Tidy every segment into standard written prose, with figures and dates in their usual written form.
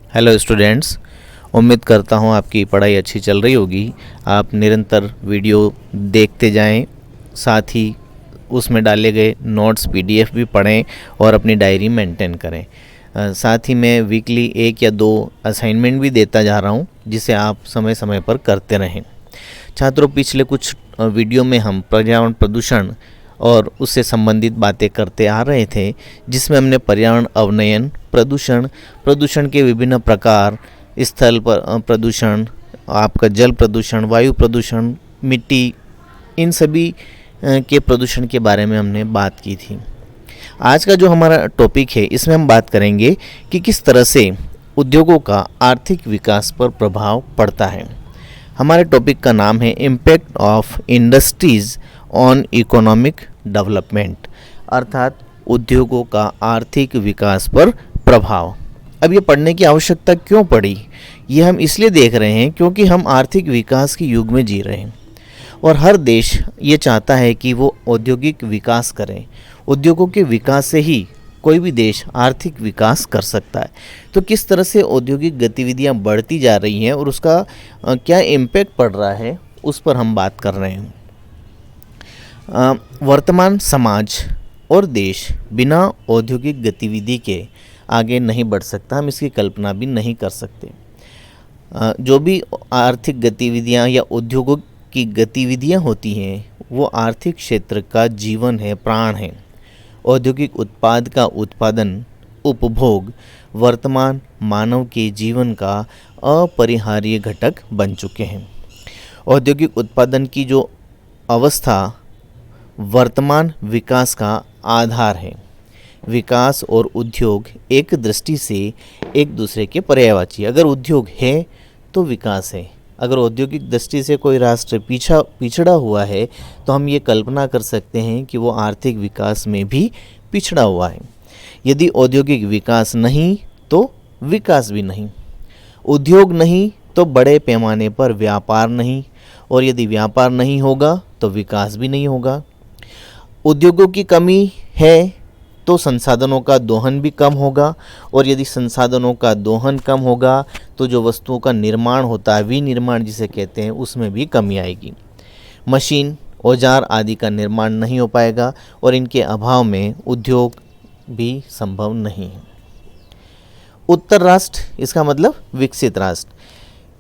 Hello students, उम्मीद करता हूँ आपकी पढ़ाई अच्छी चल रही होगी। आप निरंतर वीडियो देखते जाएं, साथ ही उसमें डाले गए नोट्स पीडीएफ भी पढ़ें और अपनी डायरी मेंटेन करें। साथ ही मैं वीकली 1 या 2 असाइनमेंट भी देता जा रहा हूँ, जिसे आप समय समय पर करते रहें। छात्रों, पिछले कुछ वीडियो में हम पर्यावरण प्रदूषण और उससे संबंधित बातें करते आ रहे थे, जिसमें हमने पर्यावरण अवनयन, प्रदूषण के विभिन्न प्रकार, स्थल पर प्रदूषण, आपका जल प्रदूषण, वायु प्रदूषण, मिट्टी, इन सभी के प्रदूषण के बारे में हमने बात की थी। आज का जो हमारा टॉपिक है, इसमें हम बात करेंगे कि किस तरह से उद्योगों का आर्थिक विकास पर प्रभाव पड़ता है। हमारे टॉपिक का नाम है impact of industries on economic development, अर्थात उद्योगों का आर्थिक विकास पर प्रभाव। अब ये पढ़ने की आवश्यकता क्यों पड़ी? ये हम इसलिए देख रहे हैं क्योंकि हम आर्थिक विकास के युग में जी रहे हैं और हर देश ये चाहता है कि वो औद्योगिक विकास करें। उद्योगों के विकास से ही कोई भी देश आर्थिक विकास कर सकता है। तो किस तरह से औद्योगिक गतिविधियां बढ़ती जा रही हैं और उसका क्या इम्पैक्ट पड़ रहा है, उस पर हम बात कर रहे हैं। वर्तमान समाज और देश बिना औद्योगिक गतिविधि के आगे नहीं बढ़ सकता। हम इसकी कल्पना भी नहीं कर सकते। जो भी आर्थिक गतिविधियां या उद्योगों की गतिविधियां होती हैं, वो आर्थिक क्षेत्र का जीवन है, प्राण है। औद्योगिक उत्पाद का उत्पादन, उपभोग वर्तमान मानव के जीवन का अपरिहार्य घटक बन चुके हैं। औद्योगिक उत्पादन की जो अवस्था वर्तमान विकास का आधार है। विकास और उद्योग एक दृष्टि से एक दूसरे के पर्यायवाची। अगर उद्योग है तो विकास है। अगर औद्योगिक दृष्टि से कोई राष्ट्र पिछड़ा हुआ है, तो हम ये कल्पना कर सकते हैं कि वो आर्थिक विकास में भी पिछड़ा हुआ है। यदि औद्योगिक विकास नहीं तो विकास भी नहीं। उद्योग नहीं तो बड़े पैमाने पर व्यापार नहीं, और यदि व्यापार नहीं होगा तो विकास भी नहीं होगा। उद्योगों की कमी है तो संसाधनों का दोहन भी कम होगा, और यदि संसाधनों का दोहन कम होगा तो जो वस्तुओं का निर्माण होता है, विनिर्माण जिसे कहते हैं, उसमें भी कमी आएगी। मशीन, औजार आदि का निर्माण नहीं हो पाएगा और इनके अभाव में उद्योग भी संभव नहीं है। उत्तर राष्ट्र, इसका मतलब विकसित राष्ट्र,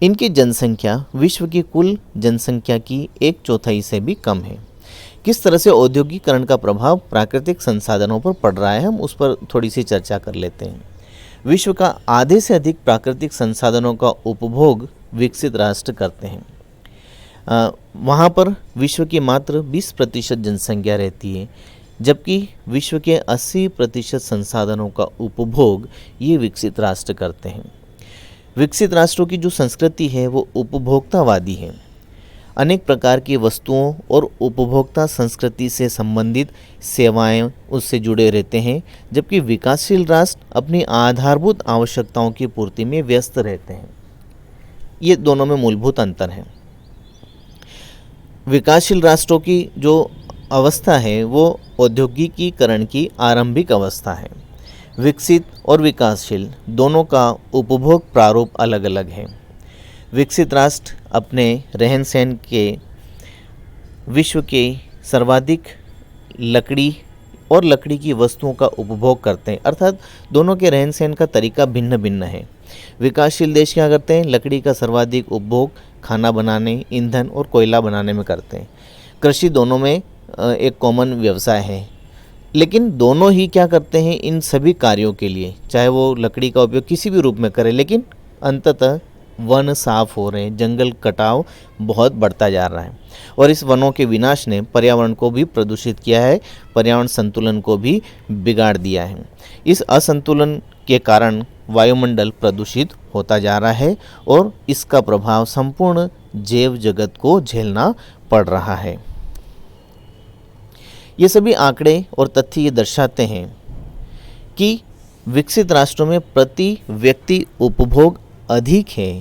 इनकी जनसंख्या विश्व की कुल जनसंख्या की 1/4 से भी कम है। किस तरह से औद्योगिकरण का प्रभाव प्राकृतिक संसाधनों पर पड़ रहा है, हम उस पर थोड़ी सी चर्चा कर लेते हैं। विश्व का आधे से अधिक प्राकृतिक संसाधनों का उपभोग विकसित राष्ट्र करते हैं। वहाँ पर विश्व की मात्र 20% जनसंख्या रहती है, जबकि विश्व के 80% संसाधनों का उपभोग ये विकसित राष्ट्र करते हैं। विकसित राष्ट्रों की जो संस्कृति है वो उपभोक्तावादी है। अनेक प्रकार की वस्तुओं और उपभोक्ता संस्कृति से संबंधित सेवाएं उससे जुड़े रहते हैं, जबकि विकासशील राष्ट्र अपनी आधारभूत आवश्यकताओं की पूर्ति में व्यस्त रहते हैं। ये दोनों में मूलभूत अंतर है। विकासशील राष्ट्रों की जो अवस्था है वो औद्योगिकीकरण की आरंभिक अवस्था है। विकसित और विकासशील दोनों का उपभोग प्रारूप अलग अलग है। विकसित राष्ट्र अपने रहन सहन के विश्व के सर्वाधिक लकड़ी की वस्तुओं का उपभोग करते हैं, अर्थात दोनों के रहन सहन का तरीका भिन्न भिन्न है। विकासशील देश क्या करते हैं? लकड़ी का सर्वाधिक उपभोग खाना बनाने, ईंधन और कोयला बनाने में करते हैं। कृषि दोनों में एक कॉमन व्यवसाय है, लेकिन दोनों ही क्या करते हैं? इन सभी कार्यों के लिए, चाहे वो लकड़ी का उपयोग किसी भी रूप में करें, लेकिन अंततः वन साफ हो रहे हैं। जंगल कटाव बहुत बढ़ता जा रहा है और इस वनों के विनाश ने पर्यावरण को भी प्रदूषित किया है, पर्यावरण संतुलन को भी बिगाड़ दिया है। इस असंतुलन के कारण वायुमंडल प्रदूषित होता जा रहा है और इसका प्रभाव संपूर्ण जैव जगत को झेलना पड़ रहा है। ये सभी आंकड़े और तथ्य ये दर्शाते हैं कि विकसित राष्ट्रों में प्रति व्यक्ति उपभोग अधिक है,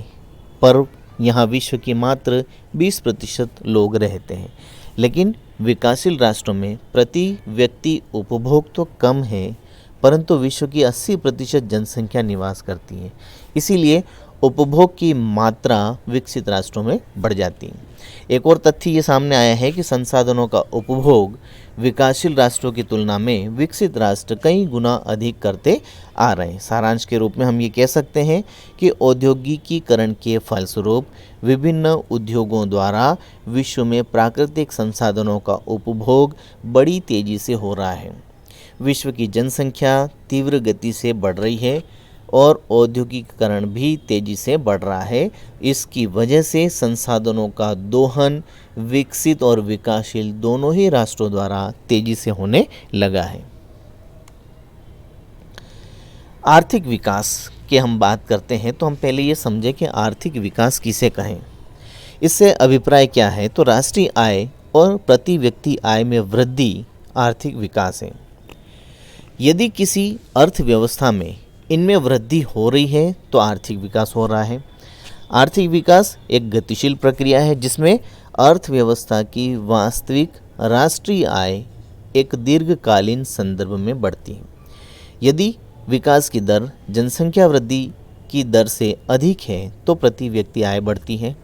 पर यहाँ विश्व की मात्र 20% लोग रहते हैं। लेकिन विकासशील राष्ट्रों में प्रति व्यक्ति उपभोग तो कम है, परंतु विश्व की 80% जनसंख्या निवास करती है। इसीलिए उपभोग की मात्रा विकसित राष्ट्रों में बढ़ जाती है। एक और तथ्य ये सामने आया है कि संसाधनों का उपभोग विकासशील राष्ट्रों की तुलना में विकसित राष्ट्र कई गुना अधिक करते आ रहे हैं। सारांश के रूप में हम ये कह सकते हैं कि औद्योगिकीकरण के फलस्वरूप विभिन्न उद्योगों द्वारा विश्व में प्राकृतिक संसाधनों का उपभोग बड़ी तेजी से हो रहा है। विश्व की जनसंख्या तीव्र गति से बढ़ रही है और औद्योगिकीकरण भी तेजी से बढ़ रहा है। इसकी वजह से संसाधनों का दोहन विकसित और विकासशील दोनों ही राष्ट्रों द्वारा तेजी से होने लगा है। आर्थिक विकास की हम बात करते हैं तो हम पहले ये समझें कि आर्थिक विकास किसे कहें। इससे अभिप्राय क्या है, तो राष्ट्रीय आय और प्रति व्यक्ति आय में वृद्धि आर्थिक विकास है। यदि किसी अर्थव्यवस्था में इनमें वृद्धि हो रही है तो आर्थिक विकास हो रहा है। आर्थिक विकास एक गतिशील प्रक्रिया है जिसमें अर्थव्यवस्था की वास्तविक राष्ट्रीय आय एक दीर्घकालीन संदर्भ में बढ़ती है। यदि विकास की दर जनसंख्या वृद्धि की दर से अधिक है तो प्रति व्यक्ति आय बढ़ती है।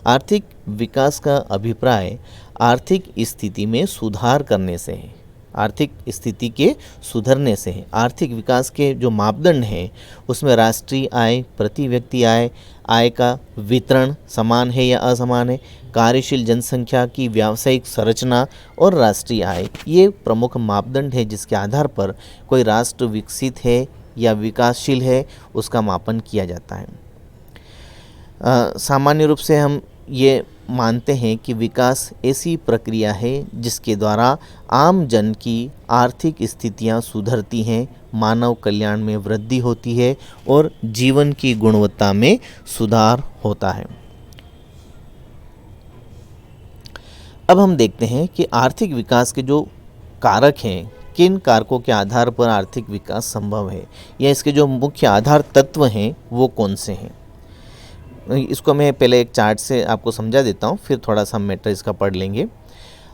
आर्थिक विकास का अभिप्राय आर्थिक स्थिति में सुधार करने से है, आर्थिक स्थिति के सुधरने से है। आर्थिक विकास के जो मापदंड हैं उसमें राष्ट्रीय आय, प्रति व्यक्ति आय, आय का वितरण समान है या असमान है, कार्यशील जनसंख्या की व्यावसायिक संरचना और राष्ट्रीय आय, ये प्रमुख मापदंड है जिसके आधार पर कोई राष्ट्र विकसित है या विकासशील है उसका मापन किया जाता है। सामान्य रूप से हम ये मानते हैं कि विकास ऐसी प्रक्रिया है जिसके द्वारा आम जन की आर्थिक स्थितियां सुधरती हैं, मानव कल्याण में वृद्धि होती है और जीवन की गुणवत्ता में सुधार होता है। अब हम देखते हैं कि आर्थिक विकास के जो कारक हैं, किन कारकों के आधार पर आर्थिक विकास संभव है या इसके जो मुख्य आधार तत्व हैं वो कौन से हैं। इसको मैं पहले एक चार्ट से आपको समझा देता हूँ, फिर थोड़ा सा मैटर इसका पढ़ लेंगे।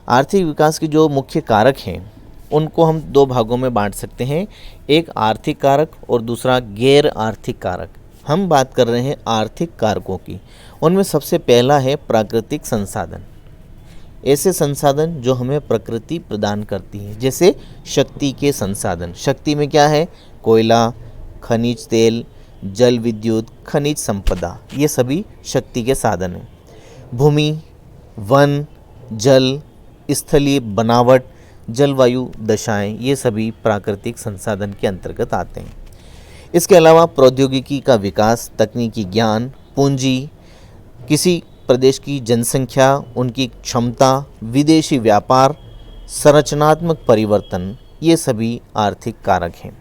आर्थिक विकास के जो मुख्य कारक हैं उनको हम दो भागों में बांट सकते हैं, एक आर्थिक कारक और दूसरा गैर आर्थिक कारक। हम बात कर रहे हैं आर्थिक कारकों की। उनमें सबसे पहला है प्राकृतिक संसाधन। ऐसे संसाधन जो हमें प्रकृति प्रदान करती है, जैसे शक्ति के संसाधन। शक्ति में क्या है, कोयला, खनिज तेल, जल विद्युत, खनिज संपदा, ये सभी शक्ति के साधन हैं। भूमि, वन, जल, स्थलीय बनावट, जलवायु दशाएं, ये सभी प्राकृतिक संसाधन के अंतर्गत आते हैं। इसके अलावा प्रौद्योगिकी का विकास, तकनीकी ज्ञान, पूंजी, किसी प्रदेश की जनसंख्या, उनकी क्षमता, विदेशी व्यापार, संरचनात्मक परिवर्तन, ये सभी आर्थिक कारक हैं।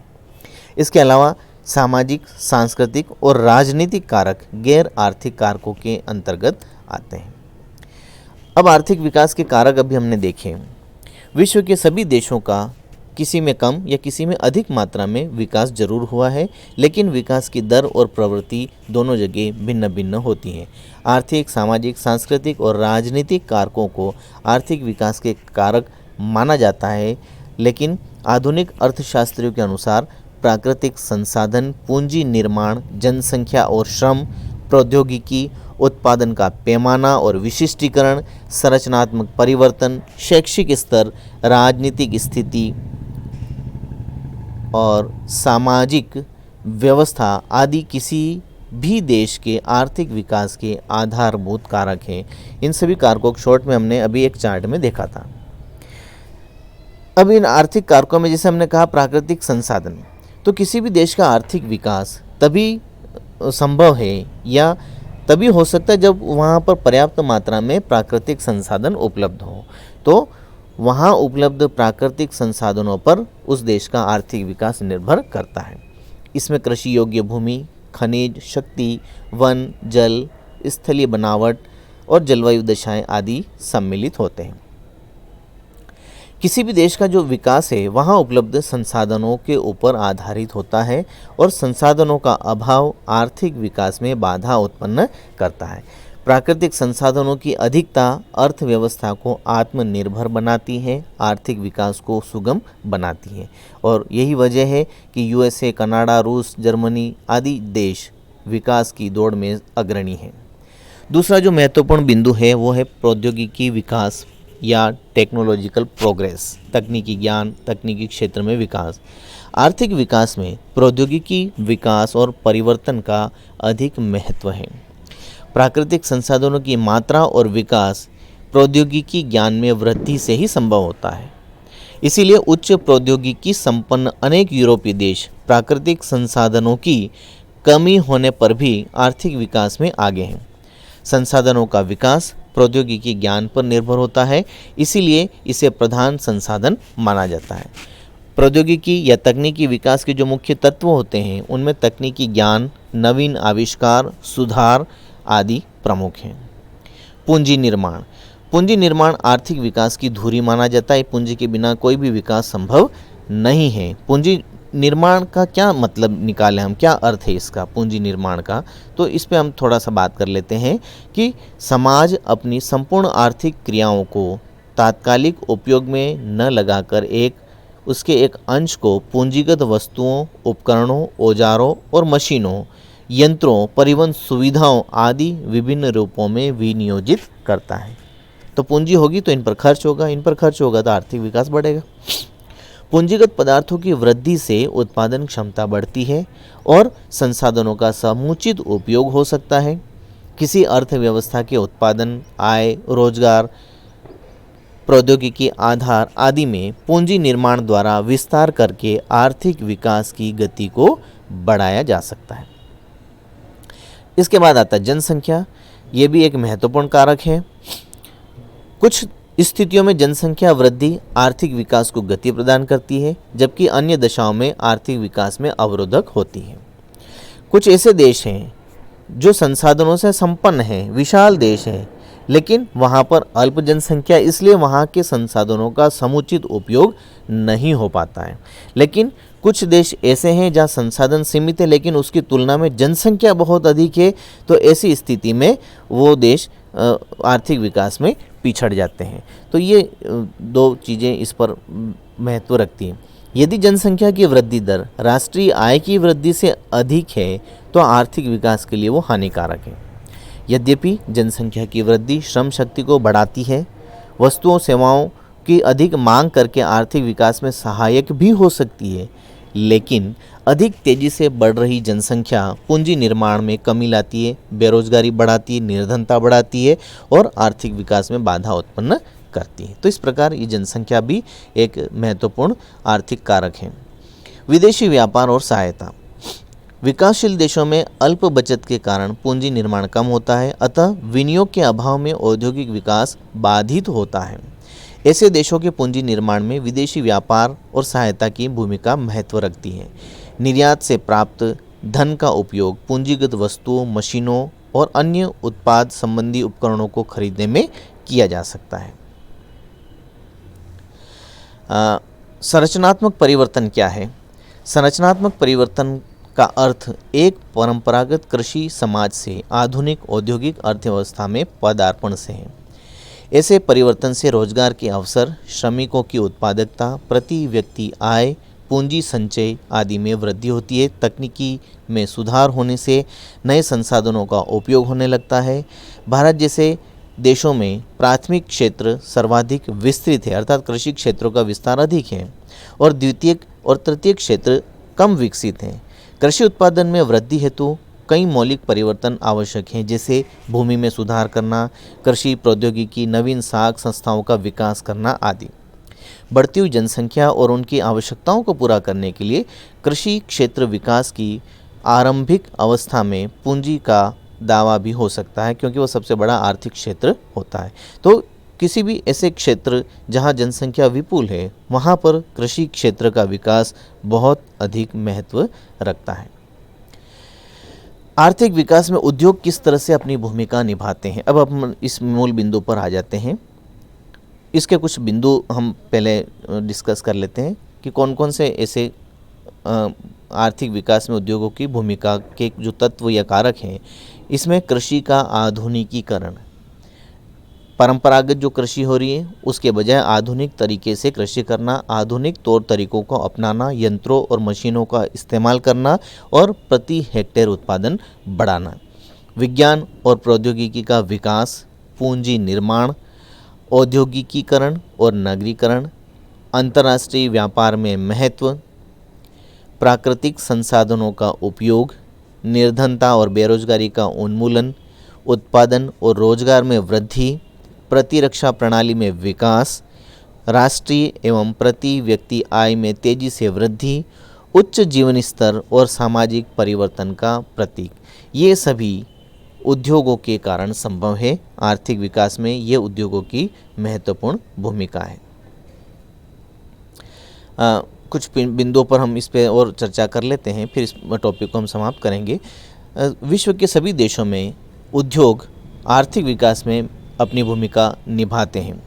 इसके अलावा सामाजिक, सांस्कृतिक और राजनीतिक कारक गैर आर्थिक कारकों के अंतर्गत आते हैं। अब आर्थिक विकास के कारक अभी हमने देखे। विश्व के सभी देशों का किसी में कम या किसी में अधिक मात्रा में विकास जरूर हुआ है, लेकिन विकास की दर और प्रवृत्ति दोनों जगह भिन्न भिन्न होती हैं। आर्थिक, सामाजिक, सांस्कृतिक और राजनीतिक कारकों को आर्थिक विकास के कारक माना जाता है, लेकिन आधुनिक अर्थशास्त्रियों के अनुसार प्राकृतिक संसाधन, पूंजी निर्माण, जनसंख्या और श्रम, प्रौद्योगिकी, उत्पादन का पैमाना और विशिष्टीकरण, संरचनात्मक परिवर्तन, शैक्षिक स्तर, राजनीतिक स्थिति और सामाजिक व्यवस्था आदि किसी भी देश के आर्थिक विकास के आधारभूत कारक हैं। इन सभी कारकों को शॉर्ट में हमने अभी एक चार्ट में देखा था। अब इन आर्थिक कारकों में जैसे हमने कहा प्राकृतिक संसाधन, तो किसी भी देश का आर्थिक विकास तभी संभव है या तभी हो सकता है जब वहाँ पर पर्याप्त मात्रा में प्राकृतिक संसाधन उपलब्ध हो। तो वहाँ उपलब्ध प्राकृतिक संसाधनों पर उस देश का आर्थिक विकास निर्भर करता है। इसमें कृषि योग्य भूमि, खनिज, शक्ति, वन, जल, स्थलीय बनावट और जलवायु दशाएं आदि सम्मिलित होते हैं। किसी भी देश का जो विकास है वहाँ उपलब्ध संसाधनों के ऊपर आधारित होता है और संसाधनों का अभाव आर्थिक विकास में बाधा उत्पन्न करता है। प्राकृतिक संसाधनों की अधिकता अर्थव्यवस्था को आत्मनिर्भर बनाती है, आर्थिक विकास को सुगम बनाती है और यही वजह है कि यूएसए, कनाडा, रूस, जर्मनी आदि देश विकास की दौड़ में अग्रणी हैं। दूसरा जो महत्वपूर्ण बिंदु है वो है प्रौद्योगिकी विकास या टेक्नोलॉजिकल प्रोग्रेस, तकनीकी ज्ञान, तकनीकी क्षेत्र में विकास। आर्थिक विकास में प्रौद्योगिकी विकास और परिवर्तन का अधिक महत्व है। प्राकृतिक संसाधनों की मात्रा और विकास प्रौद्योगिकी ज्ञान में वृद्धि से ही संभव होता है। इसीलिए उच्च प्रौद्योगिकी संपन्न अनेक यूरोपीय देश प्राकृतिक संसाधनों की कमी होने पर भी आर्थिक विकास में आगे हैं। संसाधनों का विकास प्रौद्योगिकी ज्ञान पर निर्भर होता है, इसीलिए इसे प्रधान संसाधन माना जाता है। प्रौद्योगिकी या तकनीकी विकास के जो मुख्य तत्व होते हैं उनमें तकनीकी ज्ञान, नवीन आविष्कार, सुधार आदि प्रमुख हैं। पूंजी निर्माण। पूंजी निर्माण आर्थिक विकास की धुरी माना जाता है। पूंजी के बिना कोई भी विकास संभव नहीं है। पूंजी निर्माण का क्या मतलब निकालें हम, क्या अर्थ है इसका पूंजी निर्माण का, तो इस पे हम थोड़ा सा बात कर लेते हैं कि समाज अपनी संपूर्ण आर्थिक क्रियाओं को तात्कालिक उपयोग में न लगाकर उसके एक अंश को पूंजीगत वस्तुओं, उपकरणों, औजारों और मशीनों, यंत्रों, परिवहन सुविधाओं आदि विभिन्न रूपों में विनियोजित करता है। तो पूंजी होगी तो इन पर खर्च होगा, इन पर खर्च होगा तो आर्थिक विकास बढ़ेगा। पूंजीगत पदार्थों की वृद्धि से उत्पादन क्षमता बढ़ती है और संसाधनों का समुचित उपयोग हो सकता है। किसी अर्थव्यवस्था के उत्पादन, आय, रोजगार, प्रौद्योगिकी आधार आदि में पूंजी निर्माण द्वारा विस्तार करके आर्थिक विकास की गति को बढ़ाया जा सकता है। इसके बाद आता है जनसंख्या। ये भी एक महत्वपूर्ण कारक है। कुछ स्थितियों में जनसंख्या वृद्धि आर्थिक विकास को गति प्रदान करती है, जबकि अन्य दशाओं में आर्थिक विकास में अवरोधक होती है। कुछ ऐसे देश हैं जो संसाधनों से संपन्न हैं, विशाल देश हैं, लेकिन वहाँ पर अल्प जनसंख्या, इसलिए वहाँ के संसाधनों का समुचित उपयोग नहीं हो पाता है। लेकिन कुछ देश ऐसे हैं जहाँ संसाधन सीमित है लेकिन उसकी तुलना में जनसंख्या बहुत अधिक है, तो ऐसी स्थिति में वो देश आर्थिक विकास में पिछड़ जाते हैं। तो ये दो चीज़ें इस पर महत्व रखती हैं। यदि जनसंख्या की वृद्धि दर राष्ट्रीय आय की वृद्धि से अधिक है तो आर्थिक विकास के लिए वो हानिकारक है। यद्यपि जनसंख्या की वृद्धि श्रम शक्ति को बढ़ाती है, वस्तुओं सेवाओं की अधिक मांग करके आर्थिक विकास में सहायक भी हो सकती है, लेकिन अधिक तेजी से बढ़ रही जनसंख्या पूंजी निर्माण में कमी लाती है, बेरोजगारी बढ़ाती है, निर्धनता बढ़ाती है और आर्थिक विकास में बाधा उत्पन्न करती है। तो इस प्रकार ये जनसंख्या भी एक महत्वपूर्ण आर्थिक कारक है। विदेशी व्यापार और सहायता। विकासशील देशों में अल्प बचत के कारण पूंजी निर्माण कम होता है, अतः विनियोग के अभाव में औद्योगिक विकास बाधित होता है। ऐसे देशों के पूंजी निर्माण में विदेशी व्यापार और सहायता की भूमिका महत्व रखती है। निर्यात से प्राप्त धन का उपयोग पूंजीगत वस्तुओं, मशीनों और अन्य उत्पाद संबंधी उपकरणों को खरीदने में किया जा सकता है। संरचनात्मक परिवर्तन क्या है? संरचनात्मक परिवर्तन का अर्थ एक परंपरागत कृषि समाज से आधुनिक औद्योगिक अर्थव्यवस्था में पदार्पण से है। ऐसे परिवर्तन से रोजगार के अवसर, श्रमिकों की उत्पादकता, प्रति व्यक्ति आय, पूंजी संचय आदि में वृद्धि होती है। तकनीकी में सुधार होने से नए संसाधनों का उपयोग होने लगता है। भारत जैसे देशों में प्राथमिक क्षेत्र सर्वाधिक विस्तृत है, अर्थात कृषि क्षेत्रों का विस्तार अधिक है और द्वितीयक और तृतीयक क्षेत्र कम विकसित हैं। कृषि उत्पादन में वृद्धि हेतु कई मौलिक परिवर्तन आवश्यक हैं, जैसे भूमि में सुधार करना, कृषि प्रौद्योगिकी, नवीन साख संस्थाओं का विकास करना आदि। बढ़ती हुई जनसंख्या और उनकी आवश्यकताओं को पूरा करने के लिए कृषि क्षेत्र विकास की आरंभिक अवस्था में पूंजी का दावा भी हो सकता है, क्योंकि वो सबसे बड़ा आर्थिक क्षेत्र होता है। तो किसी भी ऐसे क्षेत्र जहां जनसंख्या विपुल है, वहां पर कृषि क्षेत्र का विकास बहुत अधिक महत्व रखता है। आर्थिक विकास में उद्योग किस तरह से अपनी भूमिका निभाते हैं? अब हम इस मूल बिंदु पर आ जाते हैं। इसके कुछ बिंदु हम पहले डिस्कस कर लेते हैं कि कौन कौन से ऐसे आर्थिक विकास में उद्योगों की भूमिका के जो तत्व या कारक हैं, इसमें कृषि का आधुनिकीकरण, परंपरागत जो कृषि हो रही है उसके बजाय आधुनिक तरीके से कृषि करना, आधुनिक तौर तरीकों को अपनाना, यंत्रों और मशीनों का इस्तेमाल करना और प्रति हेक्टेयर उत्पादन बढ़ाना, विज्ञान और प्रौद्योगिकी का विकास, पूंजी निर्माण, औद्योगिकीकरण और नगरीकरण, अंतर्राष्ट्रीय व्यापार में महत्व, प्राकृतिक संसाधनों का उपयोग, निर्धनता और बेरोजगारी का उन्मूलन, उत्पादन और रोजगार में वृद्धि, प्रतिरक्षा प्रणाली में विकास, राष्ट्रीय एवं प्रति व्यक्ति आय में तेजी से वृद्धि, उच्च जीवन स्तर और सामाजिक परिवर्तन का प्रतीक, ये सभी उद्योगों के कारण संभव है। आर्थिक विकास में ये उद्योगों की महत्वपूर्ण भूमिका है। कुछ बिंदुओं पर हम इस पे और चर्चा कर लेते हैं, फिर इस टॉपिक को हम समाप्त करेंगे। विश्व के सभी देशों में उद्योग आर्थिक विकास में अपनी भूमिका निभाते हैं।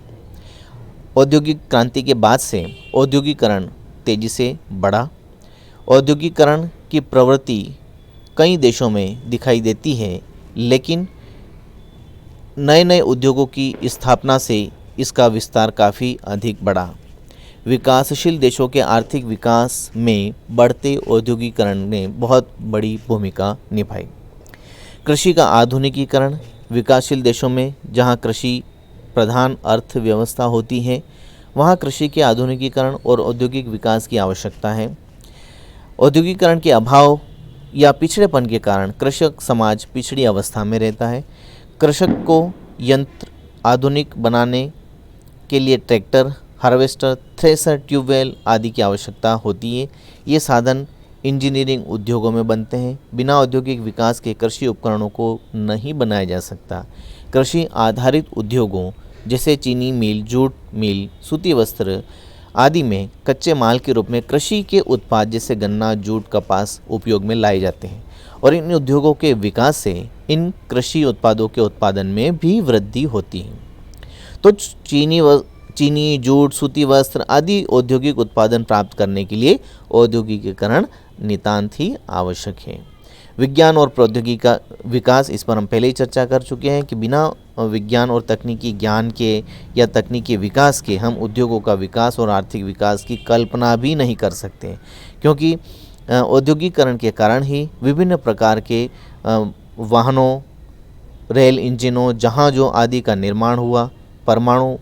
औद्योगिक क्रांति के बाद से औद्योगिकरण तेजी से बढ़ा। औद्योगिकरण की प्रवृत्ति कई देशों में दिखाई देती है, लेकिन नए नए उद्योगों की स्थापना से इसका विस्तार काफ़ी अधिक बढ़ा। विकासशील देशों के आर्थिक विकास में बढ़ते औद्योगिकरण ने बहुत बड़ी भूमिका निभाई। कृषि का आधुनिकीकरण, विकासशील देशों में जहां कृषि प्रधान अर्थव्यवस्था होती है, वहां कृषि के आधुनिकीकरण और औद्योगिक विकास की आवश्यकता है। औद्योगिकरण के अभाव या पिछड़ेपन के कारण कृषक समाज पिछड़ी अवस्था में रहता है। कृषक को यंत्र आधुनिक बनाने के लिए ट्रैक्टर, हार्वेस्टर, थ्रेसर, ट्यूबवेल आदि की आवश्यकता होती है। ये साधन इंजीनियरिंग उद्योगों में बनते हैं। बिना औद्योगिक विकास के कृषि उपकरणों को नहीं बनाया जा सकता। कृषि आधारित उद्योगों जैसे चीनी मिल, जूट मिल, सूती वस्त्र आदि में कच्चे माल के रूप में कृषि के उत्पाद जैसे गन्ना, जूट, कपास उपयोग में लाए जाते हैं और इन उद्योगों के विकास से इन कृषि उत्पादों के उत्पादन में भी वृद्धि होती है। तो चीनी, जूट, सूती वस्त्र आदि औद्योगिक उत्पादन प्राप्त करने के लिए औद्योगिकीकरण नितांत ही आवश्यक है। विज्ञान और प्रौद्योगिकी का विकास, इस पर हम पहले ही चर्चा कर चुके हैं कि बिना विज्ञान और तकनीकी ज्ञान के या तकनीकी विकास के हम उद्योगों का विकास और आर्थिक विकास की कल्पना भी नहीं कर सकते, क्योंकि औद्योगिकीकरण के कारण ही विभिन्न प्रकार के वाहनों, रेल इंजनों, जहाज़ों आदि का निर्माण हुआ। परमाणु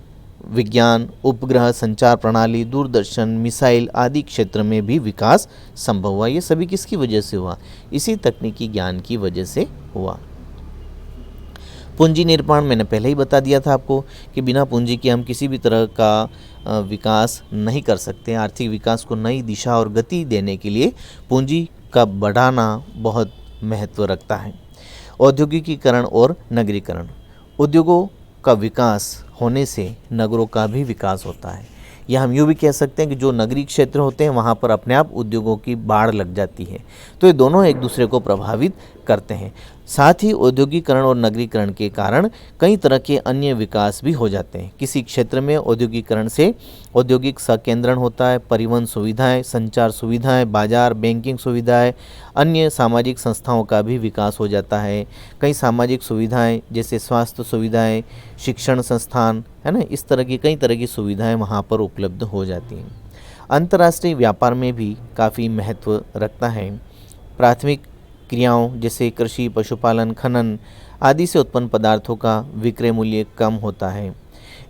विज्ञान, उपग्रह संचार प्रणाली, दूरदर्शन, मिसाइल आदि क्षेत्र में भी विकास संभव हुआ। ये सभी किसकी वजह से हुआ? इसी तकनीकी ज्ञान की वजह से हुआ। पूंजी निर्माण, मैंने पहले ही बता दिया था आपको कि बिना पूंजी के हम किसी भी तरह का विकास नहीं कर सकते। आर्थिक विकास को नई दिशा और गति देने के लिए पूंजी का बढ़ाना बहुत महत्व रखता है। औद्योगिकीकरण और नगरीकरण, उद्योगों का विकास होने से नगरों का भी विकास होता है। या हम यूँ भी कह सकते हैं कि जो नगरीय क्षेत्र होते हैं वहाँ पर अपने आप उद्योगों की बाढ़ लग जाती है। तो ये दोनों एक दूसरे को प्रभावित करते हैं। साथ ही औद्योगिकरण और नगरीकरण के कारण कई तरह के अन्य विकास भी हो जाते हैं। किसी क्षेत्र में औद्योगिकरण से औद्योगिक संकेंद्रण होता है, परिवहन सुविधाएं, संचार सुविधाएं, बाजार, बैंकिंग सुविधाएं, अन्य सामाजिक संस्थाओं का भी विकास हो जाता है। कई सामाजिक सुविधाएं जैसे स्वास्थ्य सुविधाएं, शिक्षण संस्थान, है ना, इस तरह की कई तरह की सुविधाएं वहाँ पर उपलब्ध हो जाती हैं। अंतर्राष्ट्रीय व्यापार में भी काफ़ी महत्व रखता है। प्राथमिक क्रियाओं जैसे कृषि, पशुपालन, खनन आदि से उत्पन्न पदार्थों का विक्रय मूल्य कम होता है।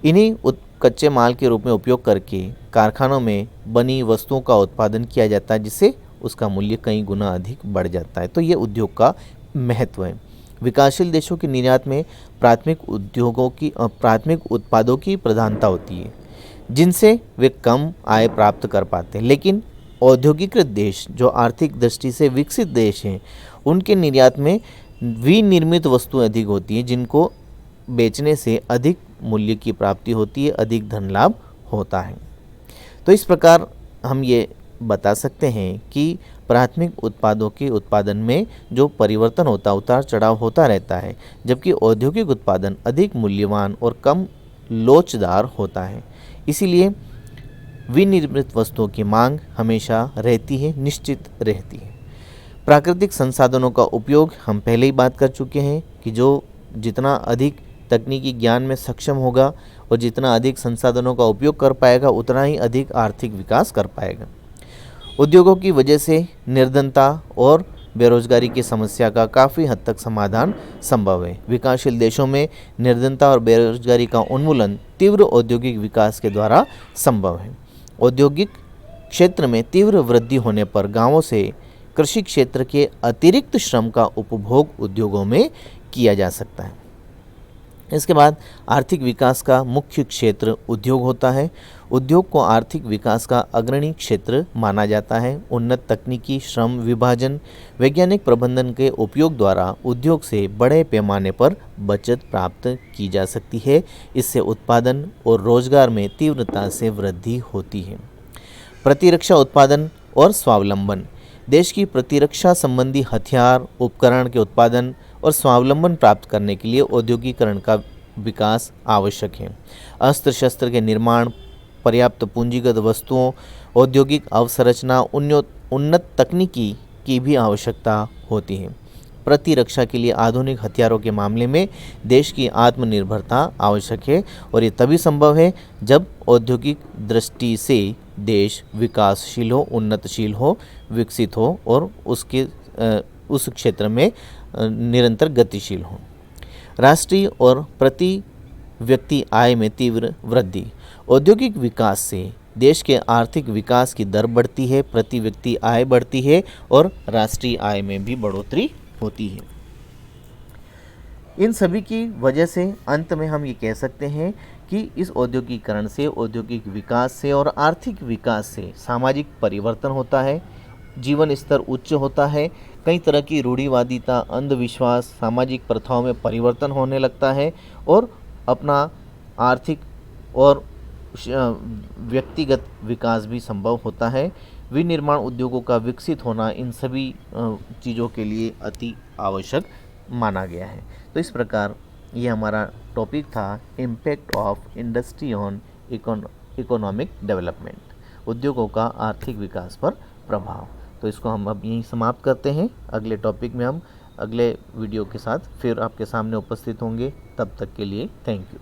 इन्हीं कच्चे माल के रूप में उपयोग करके कारखानों में बनी वस्तुओं का उत्पादन किया जाता है, जिससे उसका मूल्य कई गुना अधिक बढ़ जाता है। तो ये उद्योग का महत्व है। विकासशील देशों के निर्यात में प्राथमिक उत्पादों की प्रधानता होती है, जिनसे वे कम आय प्राप्त कर पाते हैं। लेकिन औद्योगिकृत देश, जो आर्थिक दृष्टि से विकसित देश हैं, उनके निर्यात में विनिर्मित वस्तुएं अधिक होती हैं, जिनको बेचने से अधिक मूल्य की प्राप्ति होती है, अधिक धन लाभ होता है। तो इस प्रकार हम ये बता सकते हैं कि प्राथमिक उत्पादों के उत्पादन में जो परिवर्तन होता है, उतार चढ़ाव होता रहता है, जबकि औद्योगिक उत्पादन अधिक मूल्यवान और कम लोचदार होता है। इसीलिए विनिर्मित वस्तुओं की मांग हमेशा रहती है, निश्चित रहती है। प्राकृतिक संसाधनों का उपयोग हम पहले ही बात कर चुके हैं कि जो जितना अधिक तकनीकी ज्ञान में सक्षम होगा और जितना अधिक संसाधनों का उपयोग कर पाएगा उतना ही अधिक आर्थिक विकास कर पाएगा। उद्योगों की वजह से निर्धनता और बेरोजगारी की समस्या का काफ़ी हद तक समाधान संभव है। विकासशील देशों में निर्धनता और बेरोजगारी का उन्मूलन तीव्र औद्योगिक विकास के द्वारा संभव है। औद्योगिक क्षेत्र में तीव्र वृद्धि होने पर गांवों से कृषि क्षेत्र के अतिरिक्त श्रम का उपभोग उद्योगों में किया जा सकता है। इसके बाद आर्थिक विकास का मुख्य क्षेत्र उद्योग होता है। उद्योग को आर्थिक विकास का अग्रणी क्षेत्र माना जाता है। उन्नत तकनीकी, श्रम विभाजन, वैज्ञानिक प्रबंधन के उपयोग द्वारा उद्योग से बड़े पैमाने पर बचत प्राप्त की जा सकती है। इससे उत्पादन और रोजगार में तीव्रता से वृद्धि होती है। प्रतिरक्षा उत्पादन और स्वावलंबन। देश की प्रतिरक्षा संबंधी हथियार, उपकरण के उत्पादन और स्वावलंबन प्राप्त करने के लिए औद्योगिकरण का विकास आवश्यक है। अस्त्र शस्त्र के निर्माण, पर्याप्त पूंजीगत वस्तुओं, औद्योगिक अवसंरचना, उन्नत तकनीकी की भी आवश्यकता होती है। प्रतिरक्षा के लिए आधुनिक हथियारों के मामले में देश की आत्मनिर्भरता आवश्यक है और ये तभी संभव है जब औद्योगिक दृष्टि से देश विकासशील हो, उन्नतशील हो, विकसित हो और उस क्षेत्र में निरंतर गतिशील हो। राष्ट्रीय और प्रति व्यक्ति आय में तीव्र वृद्धि। औद्योगिक विकास से देश के आर्थिक विकास की दर बढ़ती है, प्रति व्यक्ति आय बढ़ती है और राष्ट्रीय आय में भी बढ़ोतरी होती है। इन सभी की वजह से अंत में हम ये कह सकते हैं कि इस औद्योगिकरण से, औद्योगिक विकास से और आर्थिक विकास से सामाजिक परिवर्तन होता है, जीवन स्तर उच्च होता है, कई तरह की रूढ़िवादिता, अंधविश्वास, सामाजिक प्रथाओं में परिवर्तन होने लगता है और अपना आर्थिक और व्यक्तिगत विकास भी संभव होता है। विनिर्माण उद्योगों का विकसित होना इन सभी चीज़ों के लिए अति आवश्यक माना गया है। तो इस प्रकार ये हमारा टॉपिक था, impact of industry on economic development, उद्योगों का आर्थिक विकास पर प्रभाव। तो इसको हम अब यहीं समाप्त करते हैं। अगले टॉपिक में हम अगले वीडियो के साथ फिर आपके सामने उपस्थित होंगे। तब तक के लिए थैंक यू।